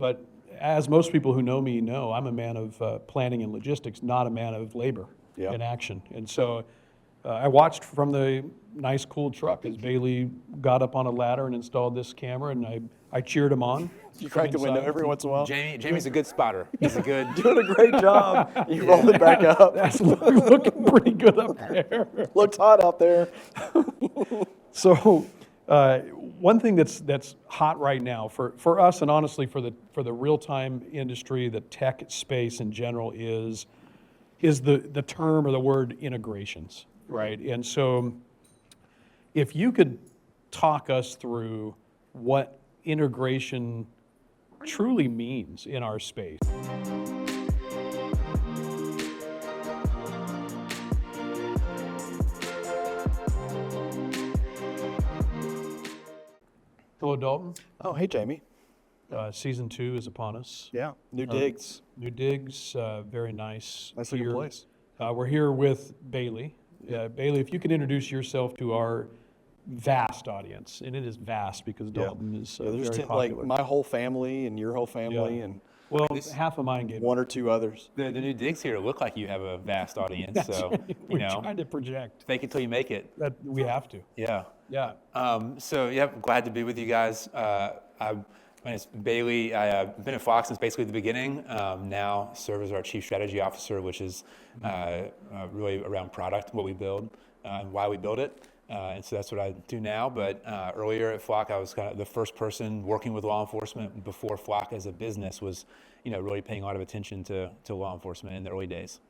But as most people who know me know, I'm a man of planning and logistics, not a man of labor and action. And so I watched from the nice, cool truck as Bailey got up on a ladder and installed this camera, and I cheered him on. You crack the window every once in a while. Jamie's a good spotter. He's a good. Doing a great job. You rolled it back up. That's looking pretty good up there. Looks hot out there. So one thing that's hot right now for us, and honestly for the real-time industry, the tech space in general, is the term or the word integrations, right? And so if you could talk us through what integration truly means in our space. Hello, Dalton. Oh, hey, Jamie. Season 2 is upon us. Yeah, new digs. New digs, very nice. Nice looking place. We're here with Bailey. Bailey, if you could introduce yourself to our vast audience, and it is vast because Dalton is there's very popular. like my whole family and your whole family and well, half of mine gave one or two others. The new digs here look like you have a vast audience. That's so right. We're trying to project. fake it till you make it. That we have to. Yeah. Yeah. Glad to be with you guys. My name is Bailey. I've been at Fox since basically the beginning. Now serve as our Chief Strategy Officer, which is really around product, what we build, and why we build it. And so that's what I do now. But earlier at Flock, I was kind of the first person working with law enforcement before Flock as a business was, really paying a lot of attention to law enforcement in the early days.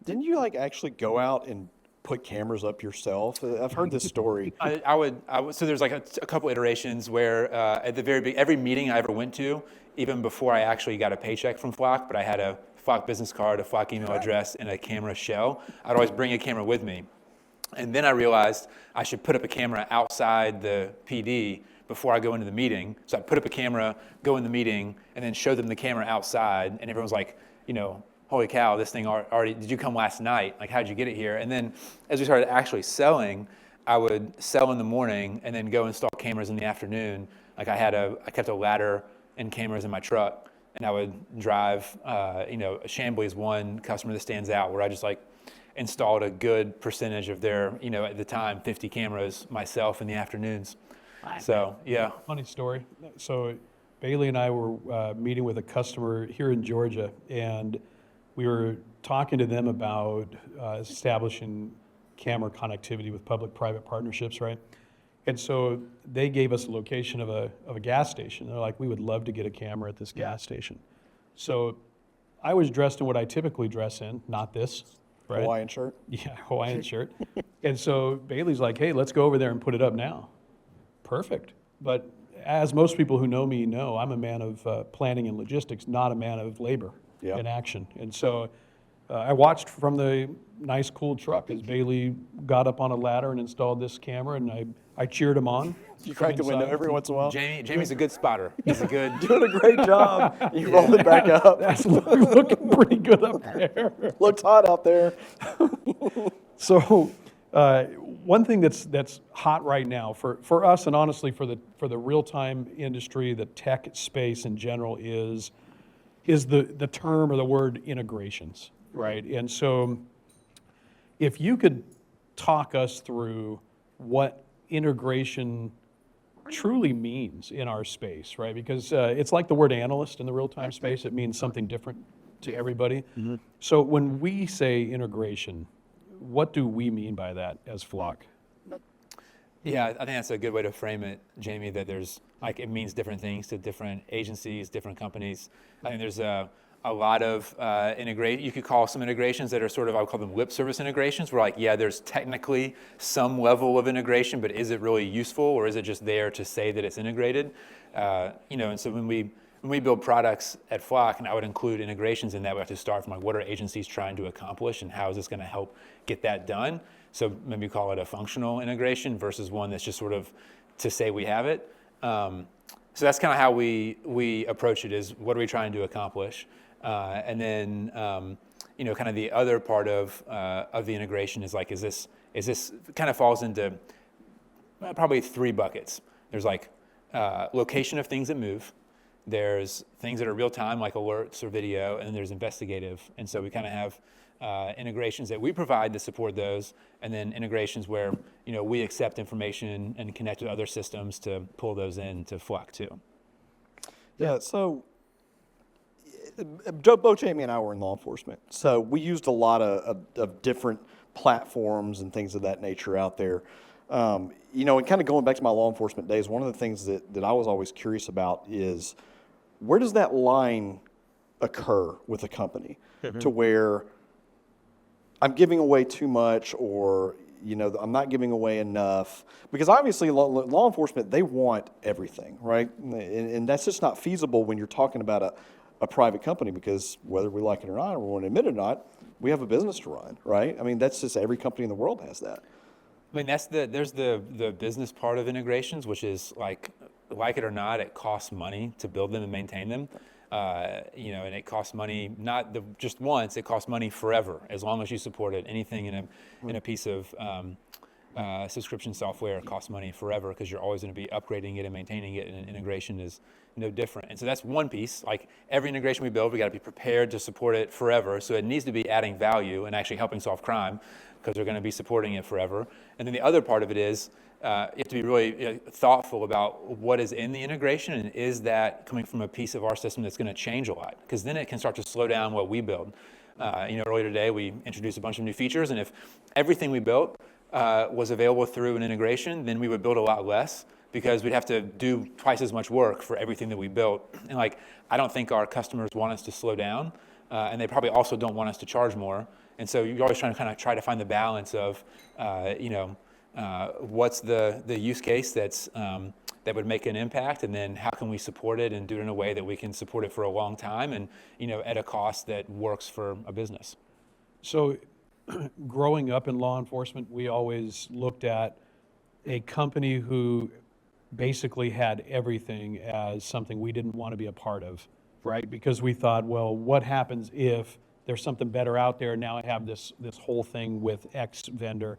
Didn't you actually go out and put cameras up yourself? I've heard this story. I would. So there's a couple iterations where at the very beginning, every meeting I ever went to, even before I actually got a paycheck from Flock, but I had a Flock business card, a Flock email address, and a camera shell, I'd always bring a camera with me. And then I realized I should put up a camera outside the PD before I go into the meeting. So I put up a camera, go in the meeting, and then show them the camera outside. And everyone's like, holy cow, this thing already, did you come last night? How'd you get it here? And then as we started actually selling, I would sell in the morning and then go install cameras in the afternoon. I kept a ladder and cameras in my truck, and I would drive, Chambly is one customer that stands out where I just installed a good percentage of their, at the time, 50 cameras myself in the afternoons. So, yeah. Funny story. So Bailey and I were meeting with a customer here in Georgia, and we were talking to them about establishing camera connectivity with public-private partnerships, right? And so they gave us a location of a gas station. They're like, we would love to get a camera at this gas station. So I was dressed in what I typically dress in, not this. Right? Hawaiian shirt? Yeah, Hawaiian shirt. And so Bailey's like, hey, let's go over there and put it up now. Perfect. But as most people who know me know, I'm a man of planning and logistics, not a man of labor and action. And so I watched from the nice, cool truck as Bailey got up on a ladder and installed this camera, and I cheered him on. You crack the window every once in a while. Jamie's a good spotter. He's a good. Doing a great job. You rolled it back up. That's looking pretty good up there. Looks hot out there. So one thing that's hot right now for us, and honestly for the real-time industry, the tech space in general, is the term or the word integrations, right? And so if you could talk us through what integration truly means in our space, right? Because it's like the word analyst in the real-time space. It means something different to everybody. Mm-hmm. So when we say integration, what do we mean by that as Flock? Yeah, I think that's a good way to frame it, Jamie, that there's, it means different things to different agencies, different companies. I think there's a lot of you could call some integrations that are sort of, I would call them lip service integrations, where there's technically some level of integration, but is it really useful, or is it just there to say that it's integrated? And so when we build products at Flock, and I would include integrations in that, we have to start from what are agencies trying to accomplish, and how is this going to help get that done? So maybe call it a functional integration versus one that's just sort of to say we have it. So that's kind of how we approach it, is what are we trying to accomplish? And then, kind of the other part of the integration is is this kind of falls into probably 3 buckets. There's location of things that move. There's things that are real time, like alerts or video, and there's investigative. And so we kind of have integrations that we provide to support those, and then integrations where we accept information and connect with other systems to pull those in to Flock too. Yeah, so both Jamie and I were in law enforcement, so we used a lot of different platforms and things of that nature out there. And kind of going back to my law enforcement days, one of the things that I was always curious about is where does that line occur with a company to where I'm giving away too much or I'm not giving away enough, because obviously law enforcement, they want everything, right? And that's just not feasible when you're talking about a private company, because whether we like it or not, or we want to admit it or not, we have a business to run, right? I mean, that's just every company in the world has that. I mean, there's the business part of integrations, which is like it or not, it costs money to build them and maintain them. And it costs money not just once, it costs money forever, as long as you support it. Anything in a piece of subscription software costs money forever, because you're always going to be upgrading it and maintaining it, and integration is no different. And so that's one piece. Like every integration we build, we got to be prepared to support it forever. So it needs to be adding value and actually helping solve crime, because they're going to be supporting it forever. And then the other part of it is you have to be really thoughtful about what is in the integration, and is that coming from a piece of our system that's going to change a lot, because then it can start to slow down what we build. Earlier today we introduced a bunch of new features, and if everything we built was available through an integration, then we would build a lot less, because we'd have to do twice as much work for everything that we built. And I don't think our customers want us to slow down, and they probably also don't want us to charge more. And so you're always trying to try to find the balance of, what's the use case that would make an impact, and then how can we support it and do it in a way that we can support it for a long time, and at a cost that works for a business. So growing up in law enforcement, we always looked at a company who basically had everything as something we didn't want to be a part of, right? Because we thought, well, what happens if there's something better out there? Now I have this whole thing with X vendor.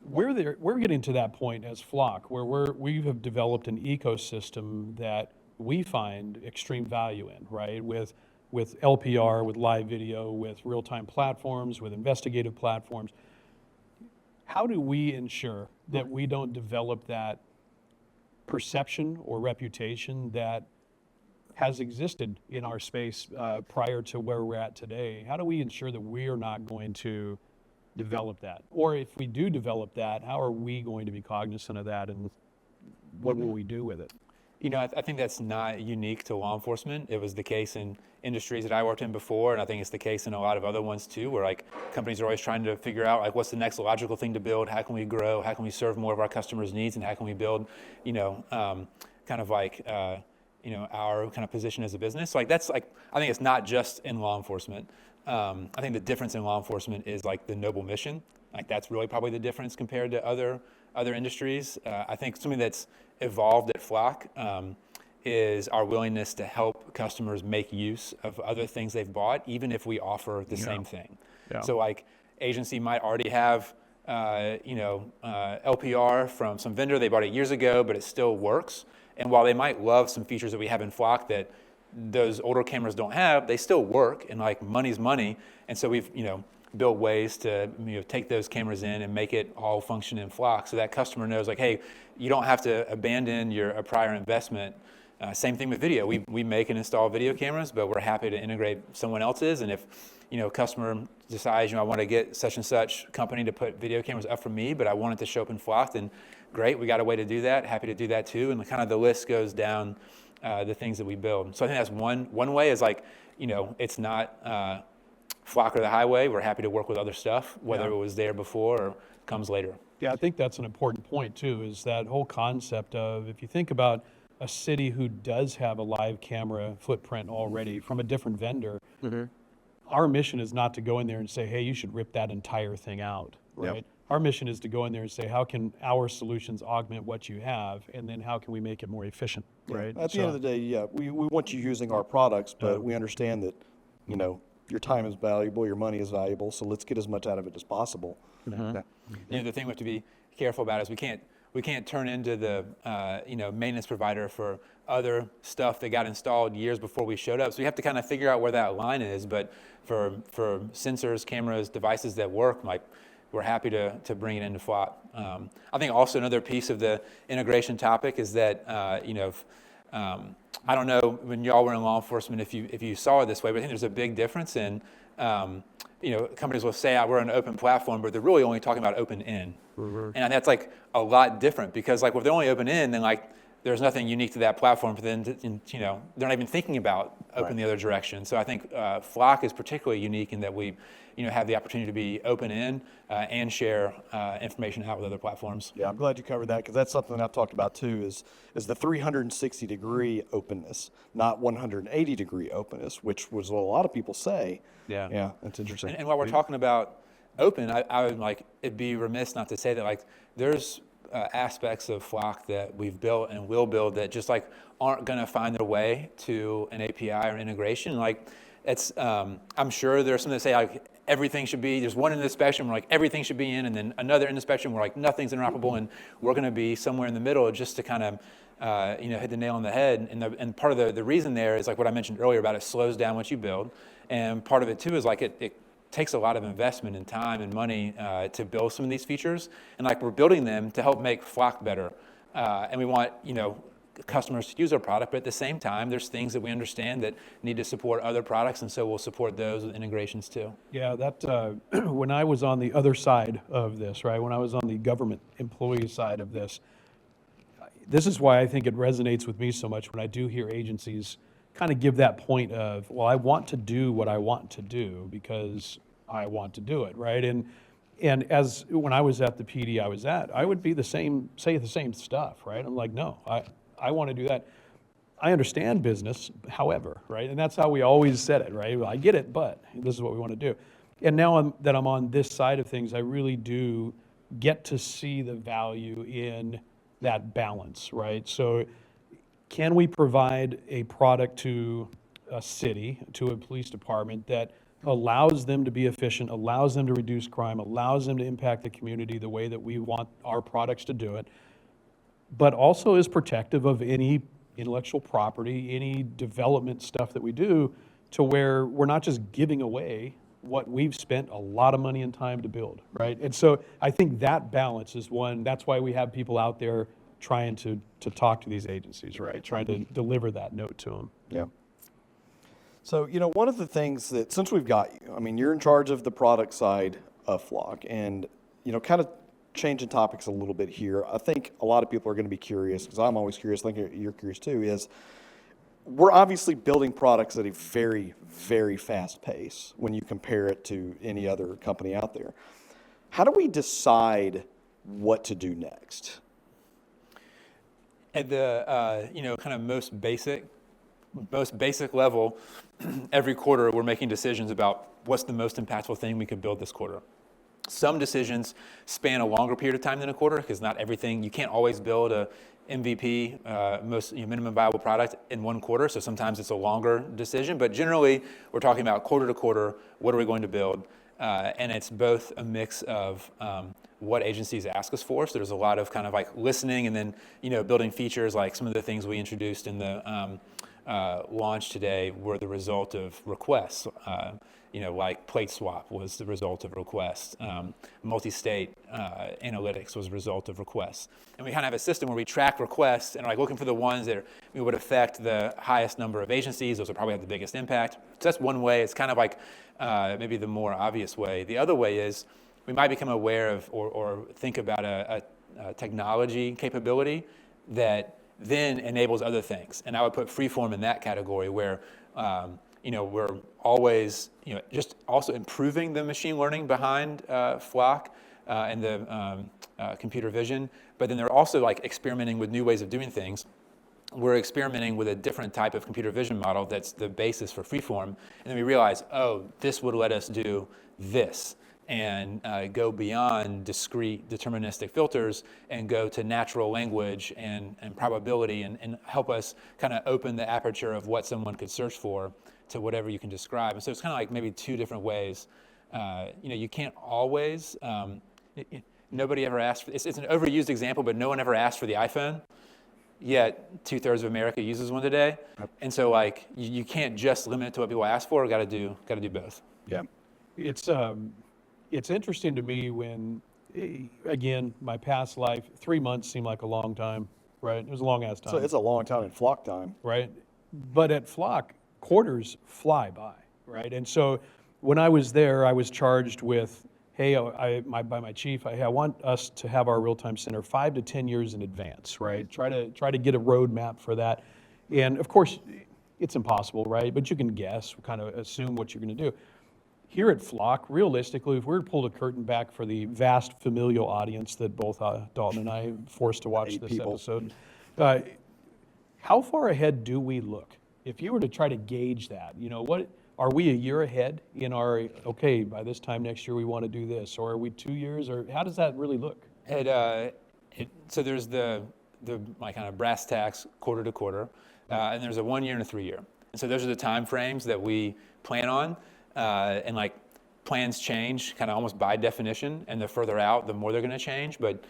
We're getting to that point as Flock, where we have developed an ecosystem that we find extreme value in, right? With LPR, with live video, with real-time platforms, with investigative platforms. How do we ensure that we don't develop that perception or reputation that has existed in our space prior to where we're at today? How do we ensure that we are not going to develop that? Or if we do develop that, how are we going to be cognizant of that, and what will we do with it? I think that's not unique to law enforcement. It was the case in industries that I worked in before, and I think it's the case in a lot of other ones too, where companies are always trying to figure out what's the next logical thing to build, how can we grow, how can we serve more of our customers' needs, and how can we build, our kind of position as a business. I think it's not just in law enforcement. I think the difference in law enforcement is the noble mission. That's really probably the difference compared to other industries. I think something that's evolved at Flock is our willingness to help customers make use of other things they've bought, even if we offer the same thing. Yeah. So agency might already have LPR from some vendor, they bought it years ago, but it still works. And while they might love some features that we have in Flock that those older cameras don't have, they still work, and money's money. And so we've built ways to take those cameras in and make it all function in Flock, so that customer knows hey, you don't have to abandon a prior investment. Same thing with video. We make and install video cameras, but we're happy to integrate someone else's. And if customer decides I want to get such and such company to put video cameras up for me, but I want it to show up in Flock, then great, we got a way to do that. Happy to do that too. And kind of the list goes down the things that we build. So I think that's one way is it's not Flock or the highway. We're happy to work with other stuff, whether it was there before or comes later. Yeah, I think that's an important point too, is that whole concept of, if you think about a city who does have a live camera footprint already from a different vendor, our mission is not to go in there and say, hey, you should rip that entire thing out, right? Yep. Our mission is to go in there and say, how can our solutions augment what you have, and then how can we make it more efficient, right? At the end of the day, we want you using our products, but we understand that, your time is valuable, your money is valuable, so let's get as much out of it as possible. The thing we have to be careful about is we can't we can't turn into the maintenance provider for other stuff that got installed years before we showed up. So you have to kind of figure out where that line is. But for sensors, cameras, devices that work, like, we're happy to bring it into Flock. I think also another piece of the integration topic is that I don't know when y'all were in law enforcement if you saw it this way, but I think there's a big difference in companies will say we're an open platform, but they're really only talking about open in. Mm-hmm. And that's like a lot different, because like if they're only open in, then like there's nothing unique to that platform for them they're not even thinking about open the other direction. So I think Flock is particularly unique in that we have the opportunity to be open in and share information out with other platforms. Yeah, I'm glad you covered that, because that's something I've talked about too, is the 360-degree openness, not 180-degree openness, which was what a lot of people say. Yeah, that's interesting. And while we're talking about open, I would like, it'd be remiss not to say that like there's aspects of Flock that we've built and will build that just like aren't going to find their way to an API or integration. Like it's, I'm sure there's some that say like everything should be, there's one end of the spectrum where like everything should be in, and then another end of the spectrum where like nothing's interoperable, and we're going to be somewhere in the middle just to kind of hit the nail on the head. And part of the reason there is like what I mentioned earlier about it slows down what you build, and part of it too is like it takes a lot of investment and time and money to build some of these features, and like we're building them to help make Flock better, and we want customers to use our product, but at the same time there's things that we understand that need to support other products, and so we'll support those with integrations too. Yeah, that when I was on the other side of this, right, when I was on the government employee side of this is why I think it resonates with me so much when I do hear agencies kind of give that point of, well, I want to do what I want to do because I want to do it, right? And as when I was at the PD I was at, I would be say the same stuff, right? I'm like, no, I want to do that. I understand business, however, right? And that's how we always said it, right? Well, I get it, but this is what we want to do. And now that I'm on this side of things, I really do get to see the value in that balance, right? So can we provide a product to a city, to a police department that allows them to be efficient, allows them to reduce crime, allows them to impact the community the way that we want our products to do it, but also is protective of any intellectual property, any development stuff that we do, to where we're not just giving away what we've spent a lot of money and time to build, right? And so I think that balance is one, that's why we have people out there trying to talk to these agencies, right? Trying to deliver that note to them. Yeah. So, one of the things that, since we've got you, I mean, you're in charge of the product side of Flock, and, kind of changing topics a little bit here, I think a lot of people are going to be curious, because I'm always curious, I think you're curious too, is we're obviously building products at a very, very fast pace when you compare it to any other company out there. How do we decide what to do next? At the kind of most basic level, every quarter we're making decisions about what's the most impactful thing we could build this quarter. Some decisions span a longer period of time than a quarter, because not everything, you can't always build a MVP, minimum viable product in one quarter, so sometimes it's a longer decision, but generally we're talking about quarter to quarter, what are we going to build? And it's both a mix of what agencies ask us for, so there's a lot of kind of like listening and then building features, like some of the things we introduced in the launch today were the result of requests. Like plate swap was the result of requests. Multi-state analytics was a result of requests. And we kind of have a system where we track requests and are like looking for the ones that would affect the highest number of agencies. Those will probably have the biggest impact. So that's one way. It's kind of like maybe the more obvious way. The other way is we might become aware of or think about a technology capability that then enables other things. And I would put freeform in that category where we're always just also improving the machine learning behind Flock and the computer vision, but then they're also like experimenting with new ways of doing things. We're experimenting with a different type of computer vision model that's the basis for freeform, and then we realize, oh, this would let us do this, and go beyond discrete deterministic filters and go to natural language and probability and help us kind of open the aperture of what someone could search for to whatever you can describe. And so it's kind of like maybe two different ways. You can't always, nobody ever asked for, it's an overused example, but no one ever asked for the iPhone. Yet 2/3 of America uses one today. And so like, you can't just limit it to what people ask for, got to do both. Yeah. It's interesting to me when, again, my past life, 3 months seemed like a long time, right? It was a long ass time. So it's a long time in flock time. Right? But at Flock, quarters fly by, right? And so when I was there, I was charged with, hey, by my chief, I want us to have our real-time center 5 to 10 years in advance, right? Try to get a roadmap for that. And of course, it's impossible, right? But you can guess, kind of assume what you're going to do. Here at Flock, realistically, if we were to pull the curtain back for the vast familial audience that both Dalton and I forced to watch 8 this people. episode, how far ahead do we look? If you were to try to gauge that, what are we a year ahead in our, okay, by this time next year we want to do this, or are we 2 years, or how does that really look? So there's the like kind of brass tacks quarter to quarter, and there's a 1 year and a 3 year. And so those are the time frames that we plan on, and like plans change kind of almost by definition, and the further out, the more they're going to change. But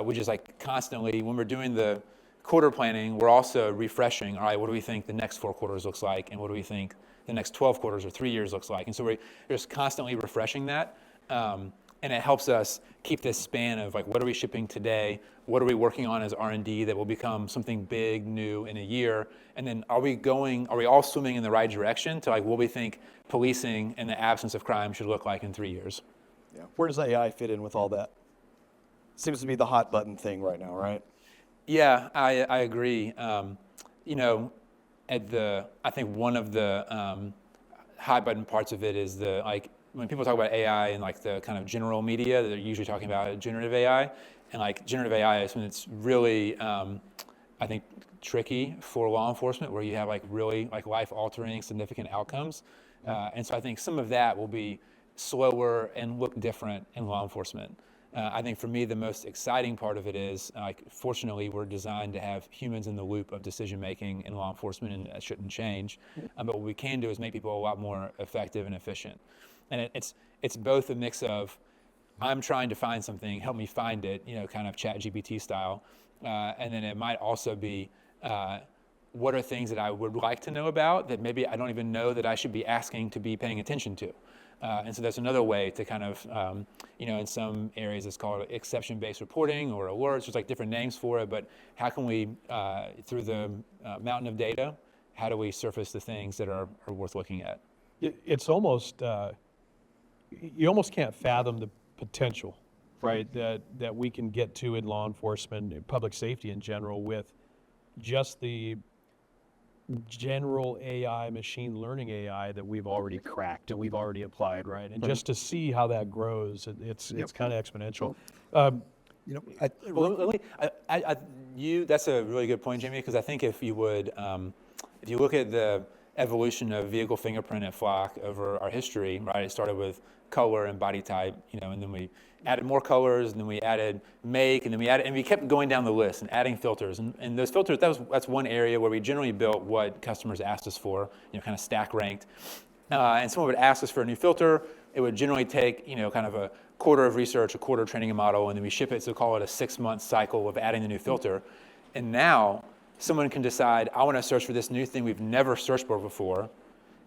we just like constantly, when we're doing the quarter planning, we're also refreshing, all right, what do we think the next 4 quarters looks like, and what do we think the next 12 quarters or 3 years looks like? And so we're just constantly refreshing that. And it helps us keep this span of like, what are we shipping today? What are we working on as R&D that will become something big, new in a year? And then are we all swimming in the right direction to like what we think policing in the absence of crime should look like in 3 years? Yeah. Where does AI fit in with all that? Seems to be the hot button thing right now, right? Yeah, I agree. I think one of the hot button parts of it is when people talk about AI and like the kind of general media, they're usually talking about generative AI, and like generative AI is when it's really, I think, tricky for law enforcement, where you have like really like life-altering, significant outcomes, and so I think some of that will be slower and look different in law enforcement. I think for me, the most exciting part of it is, fortunately, we're designed to have humans in the loop of decision making in law enforcement, and that shouldn't change. But what we can do is make people a lot more effective and efficient. And it's both a mix of, I'm trying to find something, help me find it, kind of ChatGPT style. And then it might also be, what are things that I would like to know about that maybe I don't even know that I should be asking to be paying attention to. And so that's another way to kind of, in some areas it's called exception-based reporting or alerts. There's like different names for it, but how can we, through the mountain of data, how do we surface the things that are worth looking at? It's almost, you almost can't fathom the potential, right, that we can get to in law enforcement and public safety in general with just the general AI, machine learning AI that we've already cracked and we've already applied, right? And just to see how that grows, it's kind of exponential. That's a really good point, Jamie, because I think if you look at the evolution of vehicle fingerprint at Flock over our history, right? It started with color and body type, and then we added more colors, and then we added make, and then we kept going down the list and adding filters. And those filters, that's one area where we generally built what customers asked us for, kind of stack ranked. And someone would ask us for a new filter. It would generally take, kind of a quarter of research, a quarter of training a model, and then we ship it, so call it a 6-month cycle of adding the new filter. And now someone can decide, I want to search for this new thing we've never searched for before,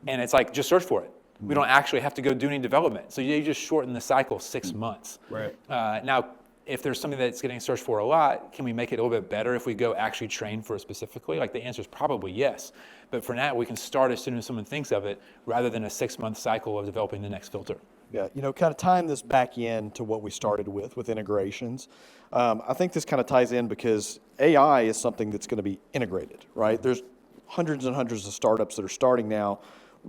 and it's like, just search for it. We don't actually have to go do any development. So you just shorten the cycle 6 months. Right. Now, if there's something that's getting searched for a lot, can we make it a little bit better if we go actually train for it specifically? Like the answer is probably yes. But for now, we can start as soon as someone thinks of it, rather than a 6-month cycle of developing the next filter. Yeah, kind of tying this back in to what we started with integrations. I think this kind of ties in because AI is something that's going to be integrated, right? There's hundreds and hundreds of startups that are starting now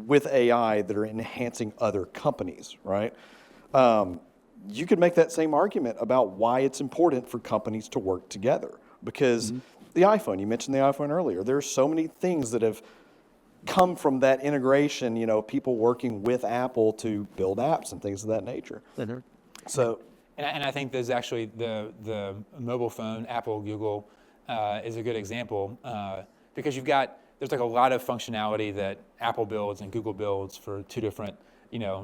with AI that are enhancing other companies, right? You could make that same argument about why it's important for companies to work together. Because the iPhone, you mentioned the iPhone earlier, there's so many things that have come from that integration, people working with Apple to build apps and things of that nature. So, and I think there's actually the mobile phone, Apple, Google, is a good example, because there's like a lot of functionality that Apple builds and Google builds for two different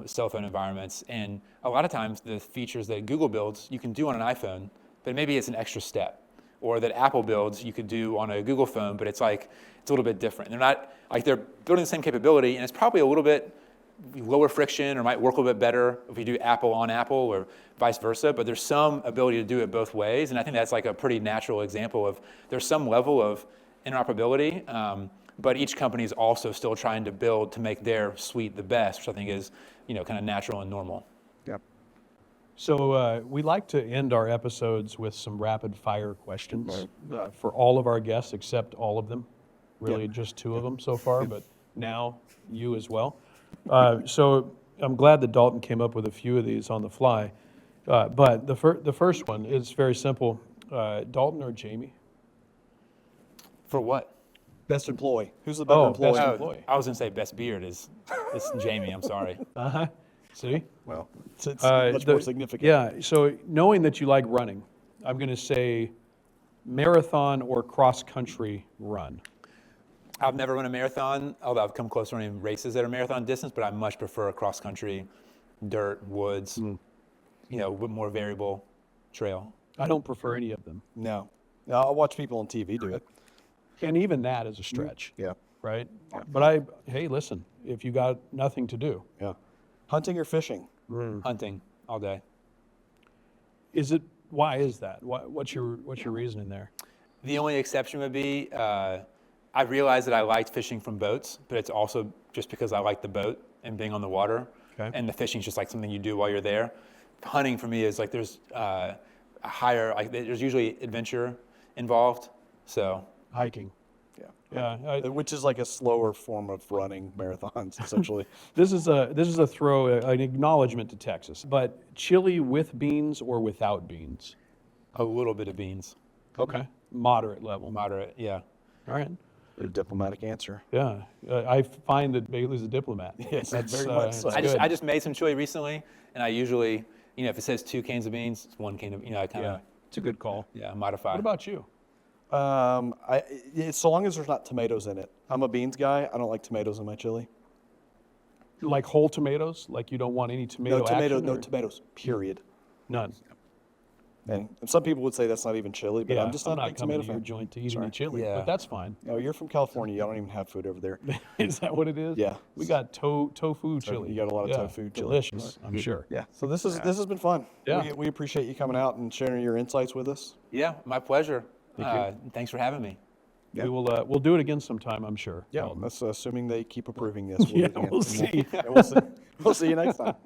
cell phone environments. And a lot of times the features that Google builds, you can do on an iPhone, but maybe it's an extra step. Or that Apple builds, you could do on a Google phone, but it's a little bit different. They're not, they're building the same capability, and it's probably a little bit lower friction or might work a little bit better if you do Apple on Apple or vice versa, but there's some ability to do it both ways. And I think that's like a pretty natural example of there's some level of interoperability, but each company is also still trying to build to make their suite the best, which I think is, kind of natural and normal. Yep. So we like to end our episodes with some rapid fire questions for all of our guests, except all of them. Really, just 2 of them so far, but now you as well. So I'm glad that Dalton came up with a few of these on the fly. But the first one is very simple. Dalton or Jamie? For what? Best employee. Who's the better employee? Best employee. I was going to say best beard is Jamie, I'm sorry. Uh-huh. See? Well, it's much more significant. Yeah, so knowing that you like running, I'm going to say marathon or cross-country run. I've never run a marathon, although I've come close to running races that are marathon distance, but I much prefer a cross-country, dirt, woods, with more variable trail. I don't prefer any of them. No. I watch people on TV do it. And even that is a stretch. Yeah. Right? But hey, listen, if you got nothing to do. Yeah. Hunting or fishing? Hunting all day. Why is that? What's your reasoning there? The only exception would be, I realized that I liked fishing from boats, but it's also just because I like the boat and being on the water. Okay. And the fishing is just like something you do while you're there. Hunting for me is like there's a higher, there's usually adventure involved. So Hiking. Yeah. Yeah. Which is like a slower form of running marathons, essentially. This is a throw, an acknowledgement to Texas. But chili with beans or without beans? a little bit of beans. Okay. Moderate level. Moderate, yeah. All right. A diplomatic answer. Yeah. I find that Bailey's a diplomat. Yes, That's very much so. that's good. I just made some chili recently, and I usually, if it says 2 cans of beans, it's 1 can of, I kind Yeah. of, It's a good call. modify. What about you? So long as there's not tomatoes in it. I'm a beans guy. I don't like tomatoes in my chili. Like whole tomatoes? Like you don't want any tomato action, No or- tomatoes. Period. None. And some people would say that's not even chili, but I'm just not a big coming tomato to your fan. joint to eat Sorry. any chili, Yeah. but that's fine. No, you're from California. Y'all don't even have food over there. Is that what it is? Yeah. We got tofu chili. you got a lot of Yeah, tofu chili. Delicious, I'm sure. Yeah. So this has been fun. Yeah. We appreciate you coming out and sharing your insights with us. Yeah, my pleasure. Thanks for having me. We will we'll do it again sometime, I'm sure. Yeah. Dalton. That's assuming they keep approving this. Yeah, do it again. we'll see. We'll see you next time.